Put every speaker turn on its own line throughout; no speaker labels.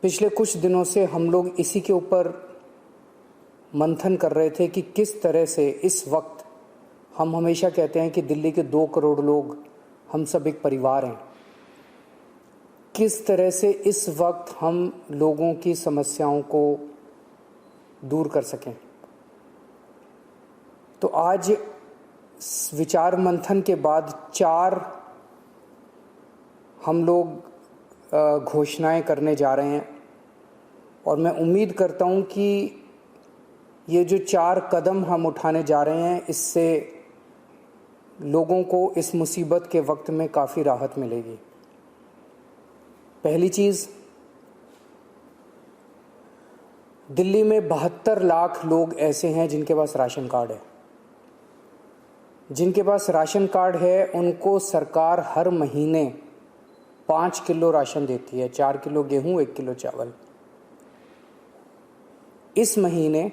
पिछले कुछ दिनों से हम लोग इसी के ऊपर मंथन कर रहे थे कि किस तरह से इस वक्त, हम हमेशा कहते हैं कि दिल्ली के 2 करोड़ लोग हम सब एक परिवार हैं, किस तरह से इस वक्त हम लोगों की समस्याओं को दूर कर सकें। तो आज विचार मंथन के बाद 4 हम लोग घोषणाएं करने जा रहे हैं और मैं उम्मीद करता हूं कि ये जो 4 कदम हम उठाने जा रहे हैं, इससे लोगों को इस मुसीबत के वक्त में काफ़ी राहत मिलेगी। पहली चीज़, दिल्ली में 72 लाख लोग ऐसे हैं जिनके पास राशन कार्ड है। जिनके पास राशन कार्ड है उनको सरकार हर महीने 5 किलो राशन देती है, 4 किलो गेहूं, 1 किलो चावल। इस महीने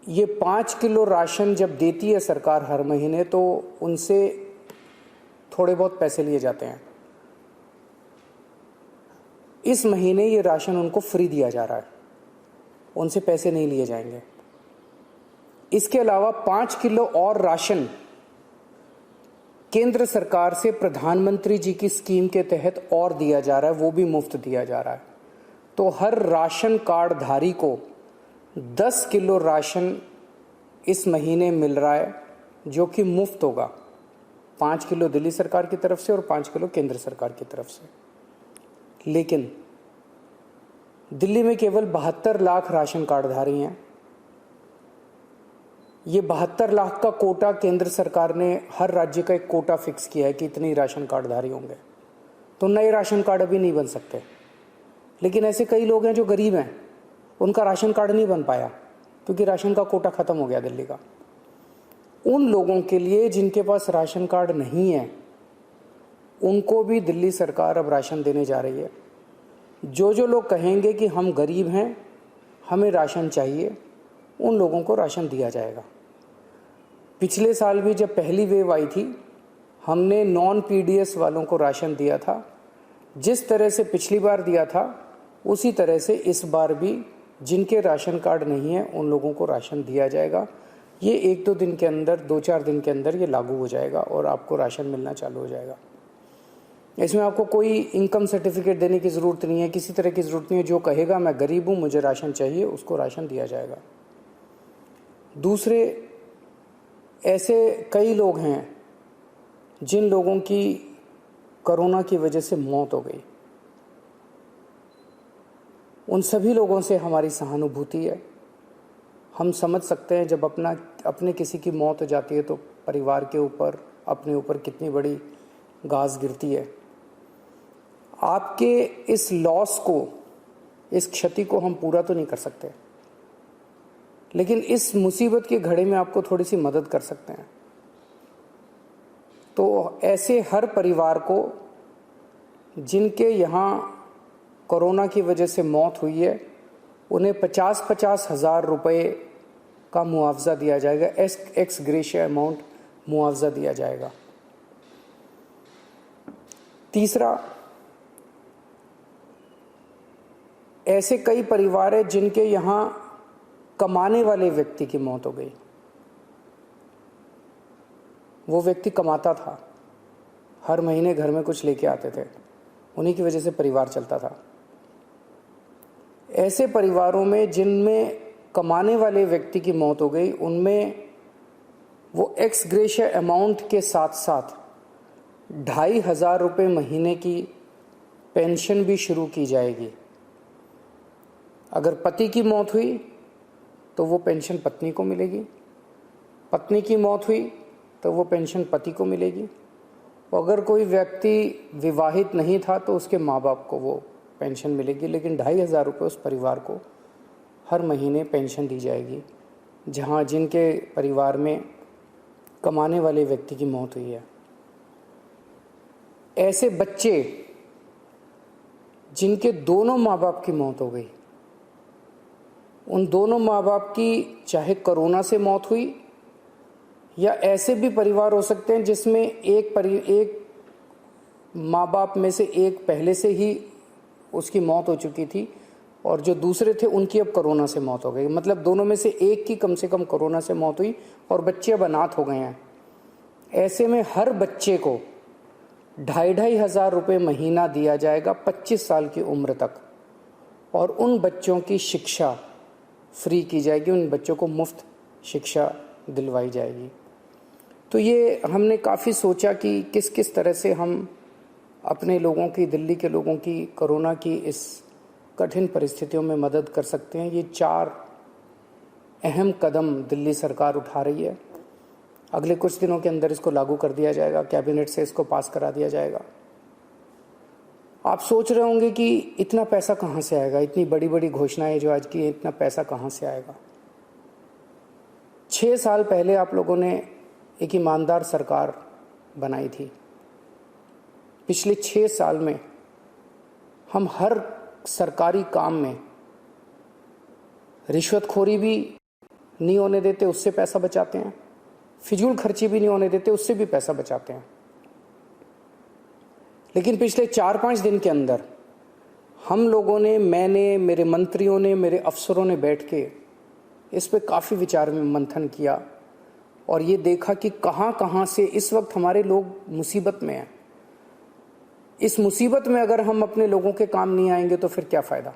ये 5 किलो राशन जब देती है सरकार हर महीने, तो उनसे थोड़े बहुत पैसे लिए जाते हैं। इस महीने ये राशन उनको फ्री दिया जा रहा है, उनसे पैसे नहीं लिए जाएंगे। इसके अलावा 5 किलो और राशन केंद्र सरकार से प्रधानमंत्री जी की स्कीम के तहत और दिया जा रहा है, वो भी मुफ्त दिया जा रहा है। तो हर राशन कार्ड धारी को 10 किलो राशन इस महीने मिल रहा है, जो कि मुफ्त होगा। 5 किलो दिल्ली सरकार की तरफ से और 5 किलो केंद्र सरकार की तरफ से। लेकिन दिल्ली में केवल 72 लाख राशन कार्डधारी हैं। ये 72 लाख का कोटा केंद्र सरकार ने, हर राज्य का एक कोटा फिक्स किया है कि इतने ही राशन कार्डधारी होंगे। तो नए राशन कार्ड अभी नहीं बन सकते। लेकिन ऐसे कई लोग हैं जो गरीब हैं, उनका राशन कार्ड नहीं बन पाया क्योंकि राशन का कोटा खत्म हो गया दिल्ली का। उन लोगों के लिए जिनके पास राशन कार्ड नहीं है, उनको भी दिल्ली सरकार अब राशन देने जा रही है। जो लोग कहेंगे कि हम गरीब हैं, हमें राशन चाहिए, उन लोगों को राशन दिया जाएगा। पिछले साल भी जब पहली वेव आई थी, हमने नॉन पीडीएस वालों को राशन दिया था। जिस तरह से पिछली बार दिया था, उसी तरह से इस बार भी जिनके राशन कार्ड नहीं है उन लोगों को राशन दिया जाएगा। ये 1-2 दिन के अंदर, 2-4 दिन के अंदर ये लागू हो जाएगा और आपको राशन मिलना चालू हो जाएगा। इसमें आपको कोई इनकम सर्टिफिकेट देने की ज़रूरत नहीं है, किसी तरह की ज़रूरत नहीं है। जो कहेगा मैं गरीब हूँ, मुझे राशन चाहिए, उसको राशन दिया जाएगा। दूसरे, ऐसे कई लोग हैं जिन लोगों की कोरोना की वजह से मौत हो गई। उन सभी लोगों से हमारी सहानुभूति है। हम समझ सकते हैं जब अपने किसी की मौत हो जाती है तो परिवार के ऊपर, अपने ऊपर कितनी बड़ी गाज गिरती है। आपके इस लॉस को, इस क्षति को हम पूरा तो नहीं कर सकते, लेकिन इस मुसीबत के घड़े में आपको थोड़ी सी मदद कर सकते हैं। तो ऐसे हर परिवार को जिनके यहाँ कोरोना की वजह से मौत हुई है, उन्हें 50-50 हज़ार रुपये का मुआवजा दिया जाएगा। एक्स ग्रेशिया अमाउंट मुआवजा दिया जाएगा। तीसरा, ऐसे कई परिवार हैं जिनके यहाँ कमाने वाले व्यक्ति की मौत हो गई। वो व्यक्ति कमाता था, हर महीने घर में कुछ लेके आते थे, उन्हीं की वजह से परिवार चलता था। ऐसे परिवारों में जिनमें कमाने वाले व्यक्ति की मौत हो गई, उनमें वो एक्स ग्रेशिया अमाउंट के साथ साथ 2,500 रुपये महीने की पेंशन भी शुरू की जाएगी। अगर पति की मौत हुई तो वो पेंशन पत्नी को मिलेगी, पत्नी की मौत हुई तो वो पेंशन पति को मिलेगी। अगर कोई व्यक्ति विवाहित नहीं था तो उसके माँ बाप को वो पेंशन मिलेगी। लेकिन 2,500 रुपये उस परिवार को हर महीने पेंशन दी जाएगी जहाँ जिनके परिवार में कमाने वाले व्यक्ति की मौत हुई है। ऐसे बच्चे जिनके दोनों माँ बाप की मौत हो गई, उन दोनों माँ बाप की चाहे कोरोना से मौत हुई, या ऐसे भी परिवार हो सकते हैं जिसमें एक माँ बाप में से एक पहले से ही उसकी मौत हो चुकी थी और जो दूसरे थे उनकी अब कोरोना से मौत हो गई। मतलब दोनों में से एक की कम से कम कोरोना से मौत हुई और बच्चे अब अनाथ हो गए हैं। ऐसे में हर बच्चे को 2,500 रुपये महीना दिया जाएगा 25 साल की उम्र तक, और उन बच्चों की शिक्षा फ्री की जाएगी, उन बच्चों को मुफ्त शिक्षा दिलवाई जाएगी। तो ये हमने काफ़ी सोचा कि किस किस तरह से हम अपने लोगों की, दिल्ली के लोगों की कोरोना की इस कठिन परिस्थितियों में मदद कर सकते हैं। ये 4 अहम कदम दिल्ली सरकार उठा रही है। अगले कुछ दिनों के अंदर इसको लागू कर दिया जाएगा, कैबिनेट से इसको पास करा दिया जाएगा। आप सोच रहे होंगे कि इतना पैसा कहाँ से आएगा, इतनी बड़ी बड़ी घोषणाएं जो आज की है, इतना पैसा कहाँ से आएगा। 6 साल पहले आप लोगों ने एक ईमानदार सरकार बनाई थी। पिछले 6 साल में हम हर सरकारी काम में रिश्वतखोरी भी नहीं होने देते, उससे पैसा बचाते हैं। फिजूल खर्ची भी नहीं होने देते, उससे भी पैसा बचाते हैं। लेकिन पिछले 4-5 दिन के अंदर हम लोगों ने, मैंने, मेरे मंत्रियों ने, मेरे अफसरों ने बैठ के इस पे काफ़ी विचार मंथन किया और ये देखा कि कहाँ कहाँ से इस वक्त हमारे लोग मुसीबत में हैं। इस मुसीबत में अगर हम अपने लोगों के काम नहीं आएंगे तो फिर क्या फ़ायदा।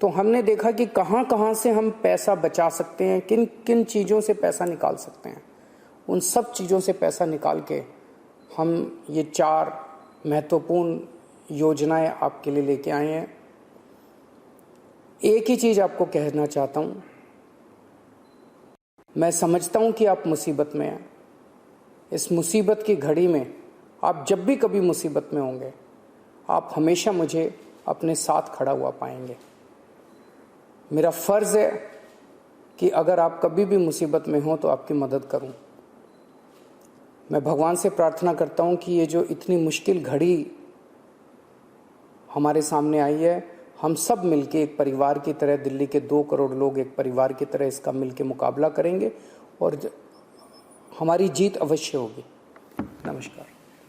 तो हमने देखा कि कहाँ कहाँ से हम पैसा बचा सकते हैं, किन किन चीज़ों से पैसा निकाल सकते हैं। उन सब चीज़ों से पैसा निकाल के हम ये 4 महत्वपूर्ण योजनाएं आपके लिए लेके आए हैं। एक ही चीज़ आपको कहना चाहता हूँ, मैं समझता हूँ कि आप मुसीबत में हैं। इस मुसीबत की घड़ी में आप जब भी कभी मुसीबत में होंगे, आप हमेशा मुझे अपने साथ खड़ा हुआ पाएंगे। मेरा फ़र्ज़ है कि अगर आप कभी भी मुसीबत में हो तो आपकी मदद करूं। मैं भगवान से प्रार्थना करता हूं कि ये जो इतनी मुश्किल घड़ी हमारे सामने आई है, हम सब मिलके एक परिवार की तरह, दिल्ली के 2 करोड़ लोग एक परिवार की तरह इसका मिलके मुकाबला करेंगे और हमारी जीत अवश्य होगी। नमस्कार।